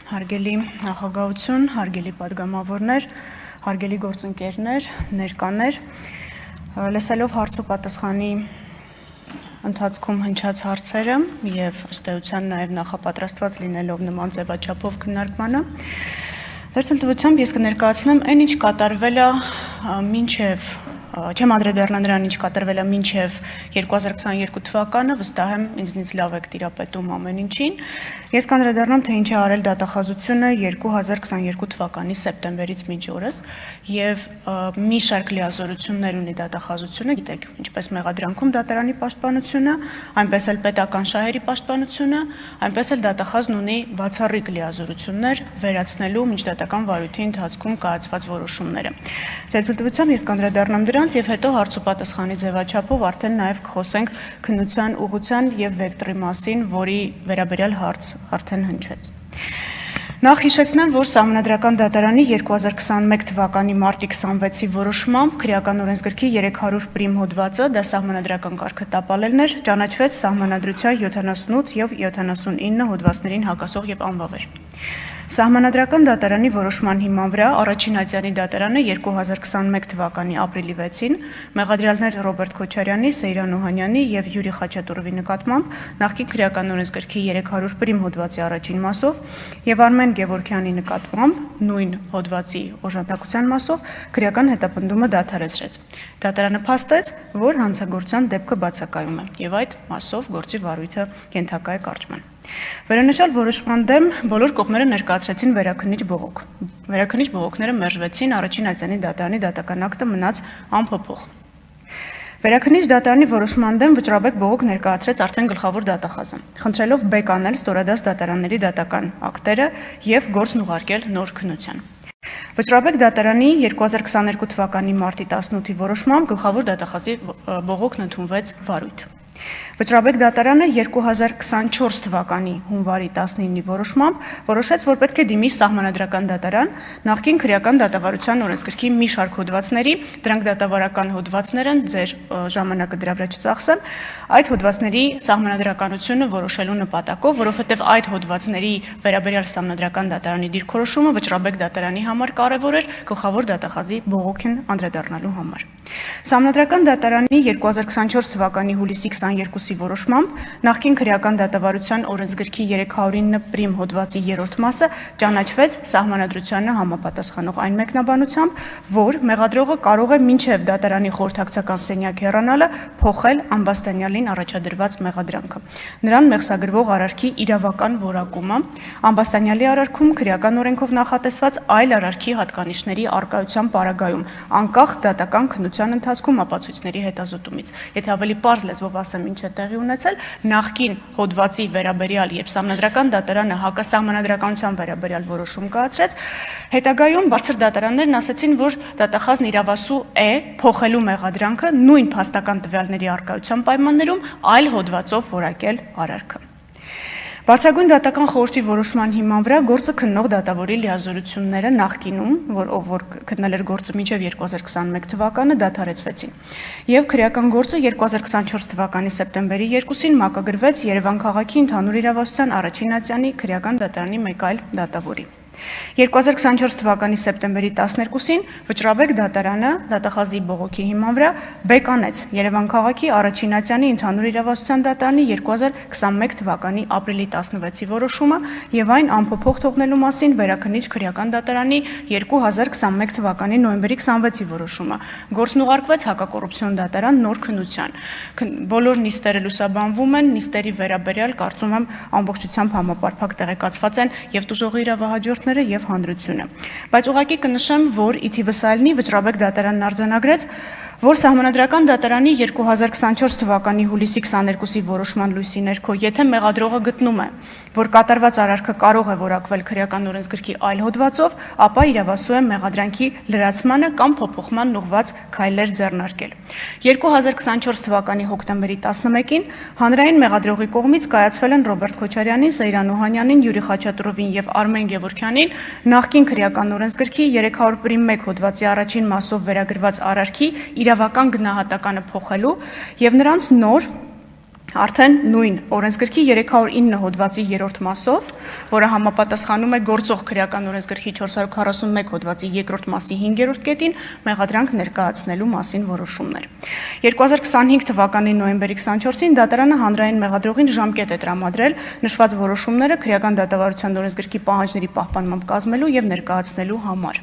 Հարգելի նախագահություն, հարգելի պատգամավորներ, հարգելի գործընկերներ, ներկաներ, լսելով հարց ու պատասխանի ընթացքում հնչած հարցերը եւ ըստ էության նաեւ նախապատրաստված լինելով նման ձևաչափով քննարկմանը, ձեր թույլտվությամբ ես կներկայացնեմ այն, ինչ կատարվել է մինչեւ չեմ անդրադառնա նրան, ինչ կատարվել է մինչև 2022 թվականը, վստահ եմ ինձնից լավ եք տիրապետում ամեն ինչին։ Ես կանդրադառնամ, թե ինչ է արել դատախազությունը 2022 թվականի սեպտեմբերից մինչ օրս եւ մի շարք լիազորություններ ունի դատախազությունը, գիտեք, ինչպես մեղադրանքում դատարանի պաշտպանությունը, այնպես էլ պետական շահերի պաշտպանությունը, այնպես էլ դատախազն ունի բացառիկ լիազորություններ վերացնելու միջդատական վարույթի ընթացքում կայացված որոշումները։ Ձեր թույլտվությամբ ես կանդրադառնամ դրան եւ հետո հարց ու պատասխանի ձևաչափով արդեն նաեւ կխոսենք քննության ուղղության եւ վեկտորի մասին, որի վերաբերյալ հարց արդեն հնչեց։ Նախ հիշեցնեմ, որ Սահմանադրական դատարանի 2021 թվականի մարտի 26-ի որոշմամբ քրեական օրենսգրքի 300 պրիմ հոդվածը դա սահմանադրական կարգը տապալելն էր, ճանաչվեց Սահմանադրության 78 եւ 79 հոդվածներին հակասող եւ անվավեր։ Սահմանադրական դատարանի որոշման հիման վրա առաջին ատյանի դատարանը 2021 թվականի ապրիլի 6-ին մեղադրյալներ Ռոբերտ Քոչարյանի, Սեյրան Օհանյանի եւ Յուրի Խաչատուրովի նկատմամբ նախկին քրեական օրենսգրքի 300 պրիմ հոդվածի առաջին մասով եւ Արմեն Գևորգյանի նկատմամբ նույն հոդվածի օժանդակության մասով քրեական հետապնդումը դադարեցրեց։ Դատարանը փաստեց, որ հանցագործության դեպքը բացակայում է եւ այդ մասով գործի վարույթը կենթակա է կարճման։ Վերոնշյալ որոշման դեմ բոլոր կողմերը ներկայացրեցին վերաքննիչ բողոք։ Վերաքննիչ բողոքները մերժվեցին, առաջին ատյանի դատարանի դատական ակտը մնաց անփոփոխ։ Վերաքննիչ դատարանի որոշման դեմ վճռաբեկ բողոք ներկայացրեց արդեն գլխավոր դատախազը, խնդրելով բեկ անել ստորադաս դատարանների դատական ակտերը եւ գործն ուղարկել նոր քննության։ Վճռաբեկ դատարանի 2022 թվականի մարտի 18-ի որոշմամբ գլխավոր դատախազի բողոքն ընդունվեց վարույթ։ Վճռաբեկ դատարանը 2024 թվականի հունվարի 19-ի որոշմամբ որոշեց, որ պետք է դիմի Սահմանադրական դատարան նախկին քրեական դատավարության օրենսգրքի մի շարք հոդվածների, դրանք դատավարական հոդվածներ են, ձեր ժամանակը դրա վրա չծախսեմ, այդ հոդվածների սահմանադրականությունը որոշելու նպատակով, որովհետև այդ հոդվածների վերաբերյալ Սահմանադրական դատարանի դիրքորոշումը Վճռաբեկ դատարանի համար կարևոր էր գլխավոր դատախազի բողոքին անդրադառնալու համար։ Սահմանադրական դատարանի 2024 թվականի հուլիսի 22-ի որոշմամբ նախկին քրեական դատավարության օրենսգրքի 309 պրիմ հոդվածի 3-րդ մասը ճանաչվեց Սահմանադրությանը համապատասխանող այն մեկնաբանությամբ, որ մեղադրողը կարող է մինչև դատարանի խորհրդակցական սենյակ հեռանալը փոխել ամբաստանյալին առաջադրված մեղադրանքը։ Նրան մեղսագրվող արարքի իրավական որակումը, ամբաստանյալի արարքում քրեական օրենքով նախատեսված այլ արարքի հատկանիշների առկայության պարագայում, անկախ դատական քննության ընթացքում ապացույցների հետազոտումից։ Եթե ավելի պարզ լեզվով ասեմ ինչ է տեղի ունեցել, նախկին հոդվածի վերաբերյալ, երբ Սահմանադրական դատարանը հակասահմանադրականության վերաբերյալ որոշում կայացրեց, հետագայում բարձր դատարաններն ասացին, որ դատախազն իրավասու է փոխելու մեղադրանքը նույն փաստական տվյալների առկայության պայմաններում այլ հոդվածով որակել արարքը։ Բարձրագույն դատական խորհրդի որոշման հիման վրա գործը քննող դատավորի լիազորությունները նախկինում, որ քննել էր գործը մինչև 2021 թվականը, դադարեցվեցին։ Եվ քրեական գործը 2024 թվականի սեպտեմբերի 2-ին մակագրվեց Երևան քաղաքի ընդհանուր իրավասության առաջին ատյանի քրեական դատարանի մեկ այլ դատավորի։ 2024 թվականի սեպտեմբերի 12-ին Վճռաբեկ դատարանը դատախազի բողոքի հիման վրա բեկանեց Երևան քաղաքի առաջին ատյանի ընդհանուր իրավասության դատարանի 2021 թվականի ապրիլի 16-ի որոշումը եւ այն անփոփոխ թողնելու մասին վերաքննիչ քրեական դատարանի 2021 թվականի նոյեմբերի 26-ի որոշումը։ Գործն ուղարկվեց հակակոռուպցիոն դատարան նոր քննության։ Բոլոր նիստերը լուսաբանվում են, նիստերի վերաբերյալ կարծում եմ ամբողջությամբ համապարփակ տեղեկացված են եւ տուժողի իրավահաջորդները եւ հանրությունը։ Բայց ուղղակի կնշեմ, որ ի թիվս այլնի Վճռաբեկ դատարանն արձանագրեց, որ Սահմանադրական դատարանի 2024 թվականի հուլիսի 22-ի որոշման լույսի ներքո, եթե մեղադրողը գտնում է, որ կատարված արարքը կարող է որակվել քրեական օրենսգրքի այլ հոդվածով, ապա իրավասու է մեղադրանքի լրացմանը կամ փոփոխման ուղղված քայլեր ձեռնարկել։ 2024 թվականի հոկտեմբերի 11-ին հանրային մեղադրողի կողմից կայացվել են Ռոբերտ Քոչարյանի, Սեյրան Օհանյանին, Յուրի Խաչատուրովին եւ Արմեն Գևորգյանին նախկին քրեական օրենսգրքի 301 հոդվածի առաջին մասով վերագրված արարքի իրավական գնահատականը փոխելու եւ նրանց նոր Արդեն նույն օրենսգրքի 309 հոդվածի 3-րդ մասով, որը համապատասխանում է գործող քրեական օրենսգրքի 441 հոդվածի 2-րդ մասի 5-րդ կետին, մեղադրանք ներկայացնելու մասին որոշումներ։ 2025 թվականի նոյեմբերի 24-ին դատարանը հանրային մեղադրողին ժամկետ է տրամադրել նշված որոշումները քրեական դատավարության օրենսգրքի պահանջների պահպանմամբ կազմելու եւ ներկայացնելու համար։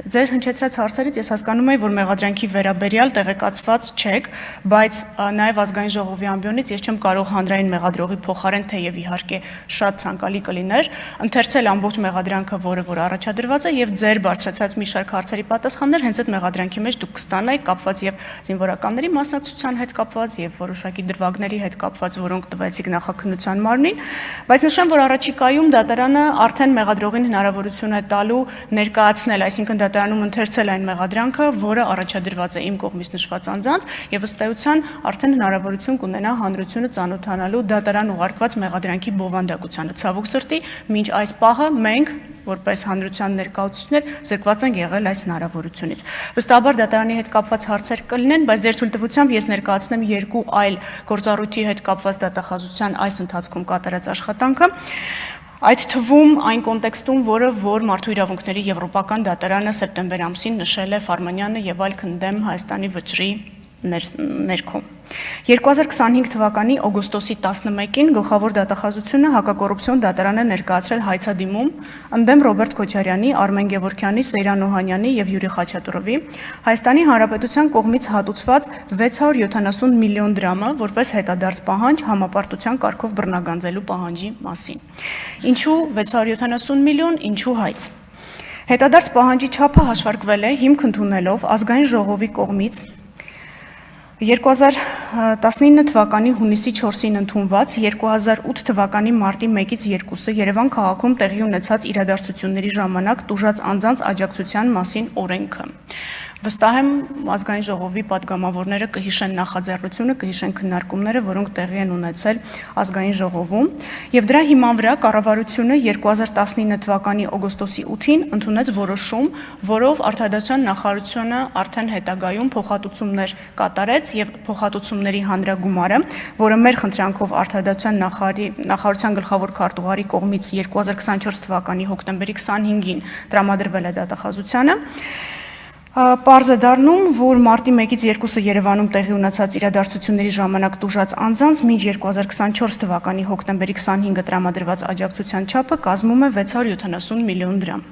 Ձեր հնչեցրած հարցերից ես հասկանում եմ, որ մեղադրանքի վերաբերյալ տեղեկացված չեք, բայց նաեւ ազգային ժողովի ամբիոնից ես չեմ կարող հանրային մեղադրողի փոխարեն, թեև իհարկե շատ ցանկալի կլիներ, ընթերցել ամբողջ մեղադրանքը, որ առաջադրված է, եւ ձեր բարձրացած մի շարք հարցերի պատասխաններ հենց այդ մեղադրանքի մեջ դուք կստանայիք, կապված եւ զինվորականների մասնակցության հետ կապված եւ որոշակի դրվագների հետ կապված, որոնք տվեցիք նախաքննության մարմնին, բայց նշեմ, որ առաջիկայում դատարանը արդեն մեղադրողին հնարավորություն է տալու ներկայացնել, այսինքն դատարանում ընթերցել այն մեղադրանքը, որը առաջադրված է իմ կողմից նշված անձանց, եւ ըստ էության արդեն հնարավորություն կունենա հանրությունը ծանոթանալու դատարան ուղարկված մեղադրանքի բովանդակությանը։ Ցավոք սրտի, մինչ այս պահը մենք որպես հանրության ներկայացուցիչներ զրկված ենք եղել այս հնարավորությունից։ Վստահաբար դատարանի հետ կապված հարցեր կլինեն, բայց ձեր թույլտվությամբ ես ներկայացնեմ երկու այլ գործառույթի հետ կապված դատախազության այս ընթացքում կատարած աշխատանքը։ Այդ թվում այն կոնտեքստում, որ Մարդու իրավունքների եվրոպական դատարանը սեպտեմբեր ամսին նշել է Ֆարմանյանը եւ այլ քնդեմ Հայաստանի վճռի ներքո։ 2025 թվականի օգոստոսի 11-ին գլխավոր դատախազությունը հակակոռուպցիոն դատարան է ներկայացրել հայցադիմում ընդդեմ Ռոբերտ Քոչարյանի, Արմեն Գևորգյանի, Սեյրան Օհանյանի եւ Յուրի Խաչատուրովի Հայաստանի Հանրապետության կողմից հատուցված 670 միլիոն դրամը որպես հետադարձ պահանջ համապարտության կարգով բռնագանձելու պահանջի մասին։ Ինչու 670 միլիոն, ինչու հայց։ Հետադարձ պահանջի չափը հաշվարկվել է հիմք ընդունելով ազգային ժողովի կողմից 2019 թվականի հունիսի 4-ին ընդունված 2008 թվականի մարտի 1-ից 2-ը Երևան քաղաքում տեղի ունեցած իրադարձությունների ժամանակ տուժած անձանց աջակցության մասին օրենքը։ Վստահ եմ ազգային ժողովի падգամավորները կհիշեն նախաձեռնությունը, կհիշեն քննարկումները, որոնք տեղի են ունեցել ազգային ժողովում, եւ դրա հիման վրա կառավարությունը 2019 թվականի օգոստոսի 8-ին ընդունեց որոշում, որով Արտադրության նախարարությունը արդեն հետագայում փոխհատուցումներ կատարեց եւ փոխհատուցումների հանրագումարը, որը մեր խնդրանքով Արտադրության նախարարության գլխավոր քարտուղարի կողմից 2024 թվականի հոկտեմբերի 25-ին տրամադրվել է դատախազությանը։ Պարզ է դառնում, որ մարտի 1-ից 2-ը Երևանում տեղի ունեցած իրադարձությունների ժամանակ տուժած անձանց մինչ 2024 թվականի հոկտեմբերի 25-ը տրամադրված աջակցության չափը կազմում է 670 միլիոն դրամ։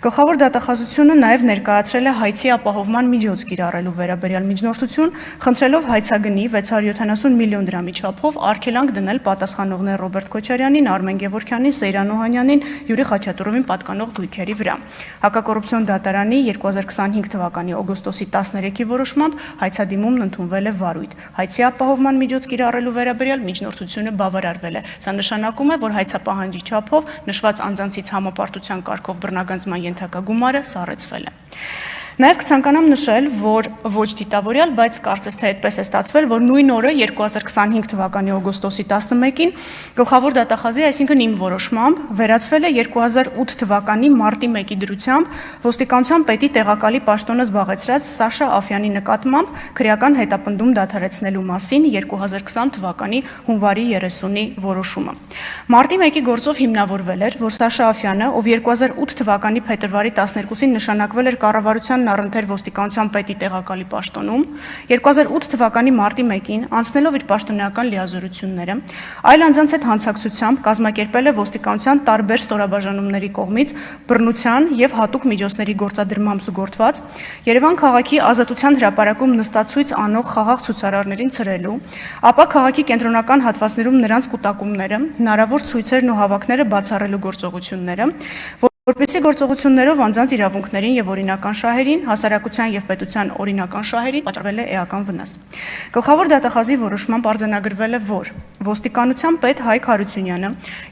Գլխավոր դատախազությունը նաև ներկայացրել է հայցի ապահովման միջոց կիրառելու վերաբերյալ միջնորդություն, խնդրելով հայցագնի 670 միլիոն դրամի չափով արգելանք դնել պատասխանողներ Ռոբերտ Քոչարյանին, Արմեն Գևորգյանին, Սեյրան Օհանյանին, Յուրի Խաչատուրովին պատկանող գույքերի վրա։ Հակակոռուպցիոն դատարանի 2025 թվականի օգոստոսի 13-ի որոշմամբ հայցադիմումն ընդունվել է վարույթ։ Հայցի ապահովման միջոց կիրառելու վերաբերյալ միջնորդությունը բավարարվել է։ Սա նշանակում է, որ հայցապահանջի չափով նշված անձանցից համապարտության կարգով բռնագանձման ենթակագումարը սառեցվել է։ Նաև կցանկանամ նշել, որ ոչ դիտավորյալ, բայց կարծես թե այդպես է ստացվել, որ նույն օրը 2025 թվականի օգոստոսի 11-ին գլխավոր դատախազի, այսինքն իմ որոշմամբ, վերացվել է 2008 թվականի մարտի 1-ի դրությամբ ոստիկանության պետի տեղակալի պաշտոնը զբաղեցրած Սաշա Աֆյանի նկատմամբ քրեական հետապնդում դադարեցնելու մասին 2020 թվականի հունվարի 30-ի որոշումը։ Մարտի 1-ի գործով հիմնավորվել էր, որ Սաշա Աֆյանը, ով 2008 թվականի փետրվարի 12-ին նշանակվել էր կառավարության առընթեր ոստիկանության պետի տեղակալի պաշտոնում, 2008 թվականի մարտի 1-ին անցնելով իր պաշտոնեական լիազորությունները, այլ անձանց հետ հանցակցությամբ կազմակերպել է ոստիկանության տարբեր ստորաբաժանումների կողմից բռնության եւ հատուկ միջոցների գործադրմամբ զուգորդված Երևան քաղաքի Ազատության հրապարակում նստացույց անող խաղաղ ցուցարարներին ցրելու, ապա քաղաքի կենտրոնական հատվածներում նրանց կուտակումները, հնարավոր ցույցերն ու հավաքները բացառելու գործողությունները, որպեսզի գործողություններով անձանց իրավունքներին եւ օրինական շահերին, հասարակության եւ պետության օրինական շահերին պատճառվել է էական վնաս։ Գլխավոր դատախազի որոշմամբ արձանագրվել է, որ ոստիկանության պետ Հայկ Հարությունյանը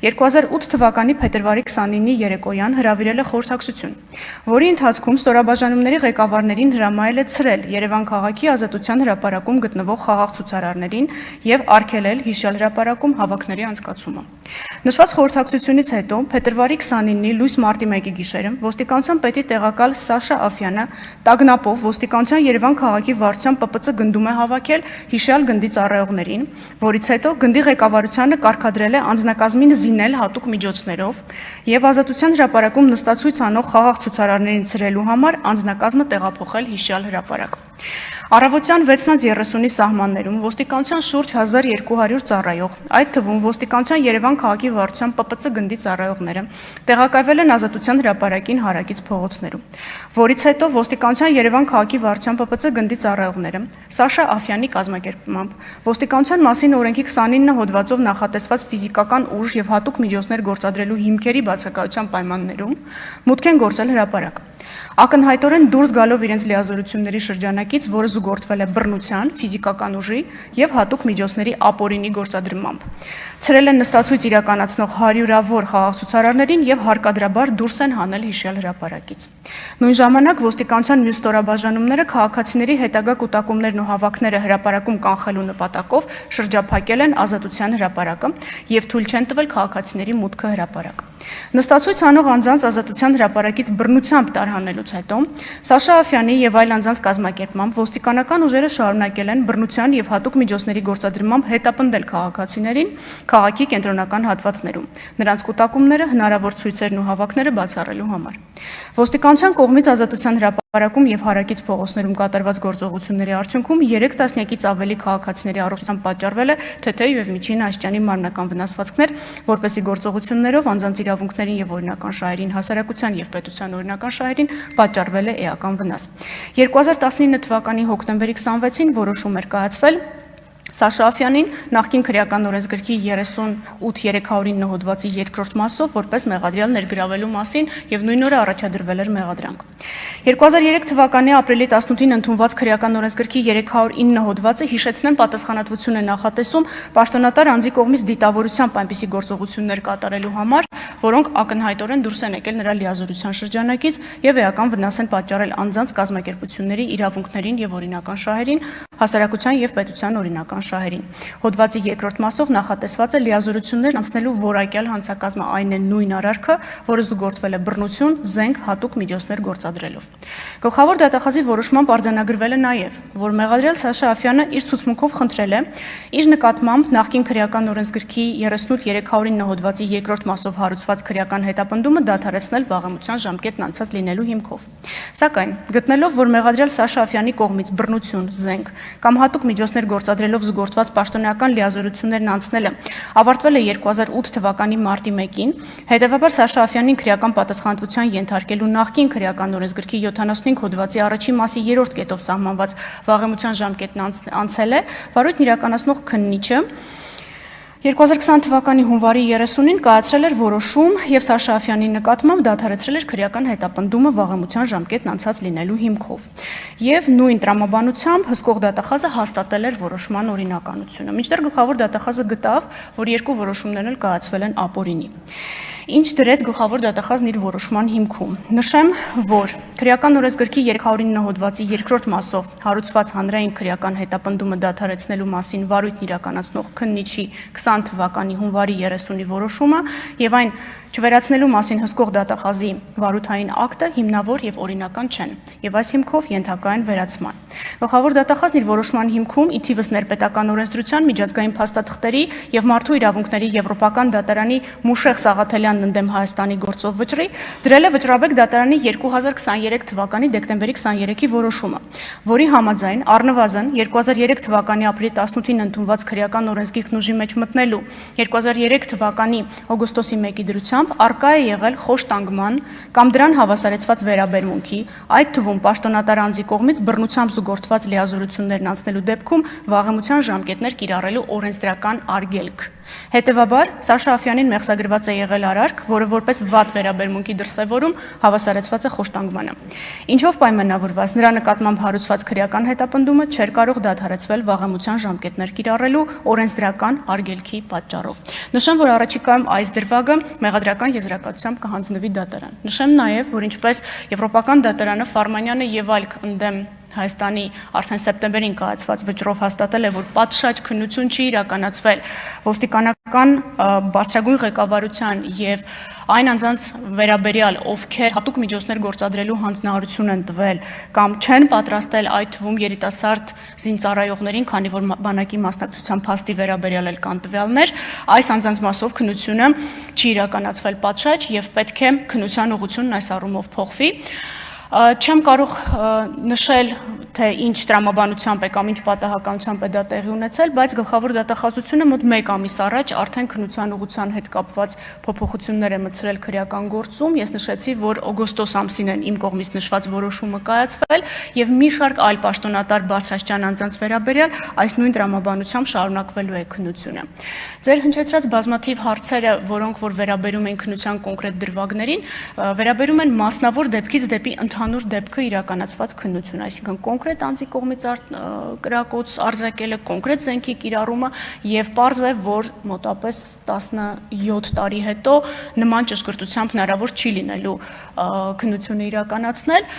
2008 թվականի փետրվարի 29-ի երեկոյան հրավիրել է խորհրդակցություն, որի ընթացքում ստորաբաժանումների ղեկավարներին հրամայել է ցրել Երևան քաղաքի Ազատության հրապարակում գտնվող խաղաղ ցուցարարներին եւ արգելել հիշյալ հրապարակում հավաքների անցկացումը։ Նշված խորհրդակցությունից հետո փետրվարի 29-ի լույս մարտ մարտի 1-ի գիշերը ոստիկանության պետի տեղակալ Սաշա Աֆյանը տագնապով ոստիկանության Երևան քաղաքի վարչության ՊՊՑ գնդում է հավաքել հիշյալ գնդի ծառայողներին, որից հետո գնդի ղեկավարությանը կարգադրել է անձնակազմին զինել հատուկ միջոցներով եւ Ազատության հրապարակում նստացույց անող խաղաղ ցուցարարներին ցրելու համար անձնակազմը տեղափոխել հիշյալ հրապարակ։ Առավոտյան 6:30-ի սահմաններում ոստիկանության շուրջ 1200 ծառայող, այդ թվում ոստիկանության Երևան քաղաքի վարչության ՊՊՑ գնդի ծառայողները տեղակայվել են Ազատության հրապարակին հարակից փողոցներում, որից հետո ոստիկանության Երևան քաղաքի վարչության ՊՊՑ գնդի ծառայողները Սաշա Աֆյանի կազմակերպմամբ ոստիկանության մասին օրենքի 29 հոդվածով նախատեսված ֆիզիկական ուժ եւ հատուկ միջոցներ գործադրելու հիմքերի բացակայության պայմաններում մուտք են գործել հրապարակ։ Ակնհայտորեն դուրս գալով իրենց լիազորությունների շրջանակից, որը զուգորդվել է բռնության, ֆիզիկական ուժի եւ հատուկ միջոցների ապօրինի գործադրմամբ։ Ցրել են նստացույց իրականացնող հարյուրավոր խաղաղ ցուցարարներին եւ հարկադրաբար դուրս են հանել հիշյալ հրապարակից։ Նույն ժամանակ ոստիկանության մյուս ստորաբաժանումները քաղաքացիների հետագա կուտակումներն ու հավաքները հրապարակում կանխելու նպատակով շրջափակել են Ազատության հրապարակը եւ թույլ չեն տվել քաղաքացիների մուտքը հրապարակ։ Նստացույց անող անձանց Ազատության հրապարակից բռնությամբ տարհանելուց հետո Սաշա Աֆյանի եւ այլ անձանց կազմակերպմամբ ոստիկանական ուժերը շարունակել են բռնության եւ հատուկ միջոցների գործադրմամբ հետապնդել քաղաքացիներին քաղաքի կենտրոնական հատվածներում, նրանց կուտակումները, հնարավոր ցույցերն ու հավաքները բացառելու համար։ Ոստիկանության կողմից Ազատության հրապարակում եւ հարակից փողոցներում կատարված գործողությունների արդյունքում 3 տասնյակից ավելի քաղաքացիների առողջությամբ պատճառվել է թեթև եւ միջին աստիճանի մարմնական վնասվածքներ, որպեսզի գործողություններով անձանց իրավունքներին եւ օրինական շահերին, հասարակության եւ պետության օրինական շահերին պատճառվել է էական վնաս։ 2019 թվականի հոկտեմբերի 26-ին որոշում էր կայացվել Սաշա Աֆյանին նախկին քրեական օրենսգրքի 38-309 հոդվածի երկրորդ մասով որպես մեղադրյալ ներգրավելու մասին եւ նույն օրը առաջադրվել էր մեղադրանք։ 2003 թվականի ապրիլի 18-ին ընդունված քրեական օրենսգրքի 309 հոդվածը հիշեցնեն պատասխանատվություն է նախատեսում պաշտոնատար անձի կողմից դիտավորությամբ այնպիսի գործողություններ կատարելու համար, որոնք ակնհայտորեն դուրս են եկել նրա լիազորության շրջանակից եւ էական վնաս են պատճառել անձանց կազմակերպությունների իրավունքներին եւ օրինական շահերին, հասարակության եւ պետության օրինական շահերին։ Հոդվածի երկրորդ մասով նախատեսված է լիազորություններ անցնելու որակյալ հանցակազմը, այն է նույն արարքը, որը զուգորդվել է բռնություն, զենք, հատուկ միջոցներ գործադրելով։ Գլխավոր դատախազի որոշմամբ արձանագրվել է նաև, որ մեղադրյալ Սաշա Աֆյանը իր ցուցմունքով խնդրել է իր նկատմամբ նախկին քրեական օրենսգրքի 38-309 հոդվածի երկրորդ մասով հարուցված քրեական հետապնդումը դադարեցնել վաղեմության ժամկետն անցած լինելու հիմքով։ Սակայն գտնելով, որ մեղադրյալ Սաշա Աֆյանի կողմից բռնություն, զենք կամ հատուկ միջոցներ գործադրելով զուգորդված պաշտոնական լիազորություններն անցնելը ավարտվել է 2008 թվականի մարտի 1-ին, հետևաբար Սաշա Աֆյանին քրեական պատասխանատվության ենթարկելու նախկին քրեական օրենսգրքի 75 հոդվածի առաջին մասի 3-րդ կետով սահմանված վաղեմության ժամկետն անցել է, վարույթն իրականացնող քննիչը 2020 թվականի հունվարի 30-ին կայացրել էր որոշում եւ Սաշա Աֆյանի նկատմամբ դադարեցրել էր քրեական հետապնդումը վաղեմության ժամկետն անցած լինելու հիմքով։ Եվ նույն տրամաբանությամբ հսկող դատախազը հաստատել էր որոշման օրինականությունը։ Մինչդեռ գլխավոր դատախազը գտավ, որ երկու որոշումներն էլ կայացվել են ապօրինի։ Ինչ դրեց գլխավոր դատախազն իր որոշման հիմքում։ Նշեմ, որ քրեական օրենսգրքի 309 հոդվածի երկրորդ մասով հարուցված հանրային քրեական հետապնդումը դադարեցնելու մասին վարույթն իրականացնող քննիչի 20 թվականի հունվարի 30-ի որոշումը եւ այն չվերացնելու մասին հսկող դատախազի վարույթային ակտը հիմնավոր եւ օրինական չեն եւ այս հիմքով ենթակա են վերացման։ Գլխավոր դատախազն իր որոշման հիմքում ի թիվս ներպետական օրենսդրության միջազգային փաստաթղթերի եւ մարդու իրավունքների եվրոպական դատարանի Մուշեղ Սաղաթելյանն ընդդեմ Հայաստանի գործով վճռի դրել է վճռաբեկ դատարանի 2023 թվականի դեկտեմբերի 23-ի որոշումը, որի համաձայն առնվազն 2003 թվականի ապրիլի 18-ին ընդունված քրեական օրենսգիրքն ուժի մեջ մտնելու 2003 թվականի օգոստոսի 1-ի դրությամբ արկա է եղել խոշտանգման կամ դրան հավասարեցված վերաբերմունքի, այդ թվում պաշտոնատար անձի կողմից բռնությամբ զուգորդված լիազորություններն անցնելու դեպքում վաղեմության ժամկետներ կիրառելու օրենսդրական արգելք։ Հետևաբար Սաշա Աֆյանին մեղսագրված է եղել արարք, որը որպես վատ վերաբերմունքի դրսևորում հավասարեցված է խոշտանգմանը։ Ինչով պայմանավորված նրա նկատմամբ հարուցված քրեական հետապնդումը չէր կարող դադարեցվել վաղեմության ժամկետներ կիրառելու օրենսդրական արգելքի պատճառով։ Նշեմ, որ առաջիկայում այս դրվագը մեղադրական եզրակացությամբ կհանձնվի դատարան։ Նշեմ նաև, որ ինչպես Եվրոպական դատարանը Ֆարմանյանը եւ այլք ընդդեմ Հայաստանի արդեն սեպտեմբերին կայացված վճռով հաստատել է, որ պատշաճ քննություն չի իրականացվել ոստիկանական բարձրագույն ղեկավարության եւ այն անձանց վերաբերյալ, ովքեր հատուկ միջոցներ գործադրելու հանձնարարություն են տվել կամ չեն պատրաստել այդ թվում երիտասարդ զինծառայողներին, քանի որ բանակի մասնակցության փաստի վերաբերյալ էլ կան տվյալներ, այս անձանց մասով քննությունը չի իրականացվել պատշաճ եւ պետք է քննության ուղղությունն այս առումով փոխվի։ Չեմ կարող նշել, թե ինչ տրամաբանությամբ է կամ ինչ պատահականությամբ է դա տեղի ունեցել, բայց գլխավոր դատախազությունը մոտ 1 ամիս առաջ արդեն քննության ուղղության հետ կապված փոփոխություններ է մտցրել քրեական գործում։ Ես նշեցի, որ օգոստոս ամսին են իմ կողմից նշված որոշումը կայացվել եւ մի շարք այլ պաշտոնատար բարձրաստիճան անձանց վերաբերյալ այս նույն տրամաբանությամբ շարունակվելու է քննությունը։ Ձեր հնչեցրած բազմաթիվ հարցերը, որոնք որ վերաբերում են քննության կոնկրետ դրվագներին, վերաբերում են մասնավոր դեպքից դեպի ընդհանուր դեպքը իրականացված քննություն, այսինքն կոնկրետ անձի կողմից կրակոց արձակելը, կոնկրետ զենքի կիրառումը եւ պարզ է, որ մոտապես 17 տարի հետո նման ճշգրտությամբ հնարավոր չի լինելու քննությունը իրականացնել,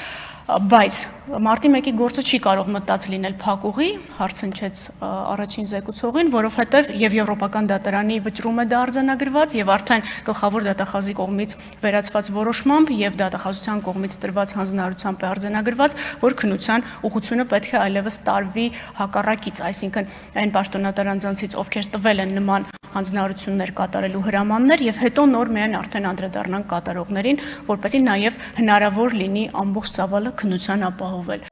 բայց մարտի 1-ի գործը չի կարող մտած լինել փակուղի, հարցնչեց առաջին զեկուցողին, որովհետև եւ Եվրոպական դատարանի վճռում է դա արձանագրված եւ արդեն գլխավոր դատախազի կողմից վերացված որոշմամբ եւ դատախազության կողմից տրված հանձնարարությամբ է արձանագրված, որ քննության ուղղությունը պետք է այլևս տարվի հակառակից, այսինքն այն պաշտոնատար անձանցից, ովքեր տվել են նման հանձնարարություններ կատարելու հրամաններ եւ հետո նոր միայն արդեն անդրադառնանք կատարողներին, որպեսզի նաեւ հնարավոր լինի ամբողջ ծավալը քննության ապահովել։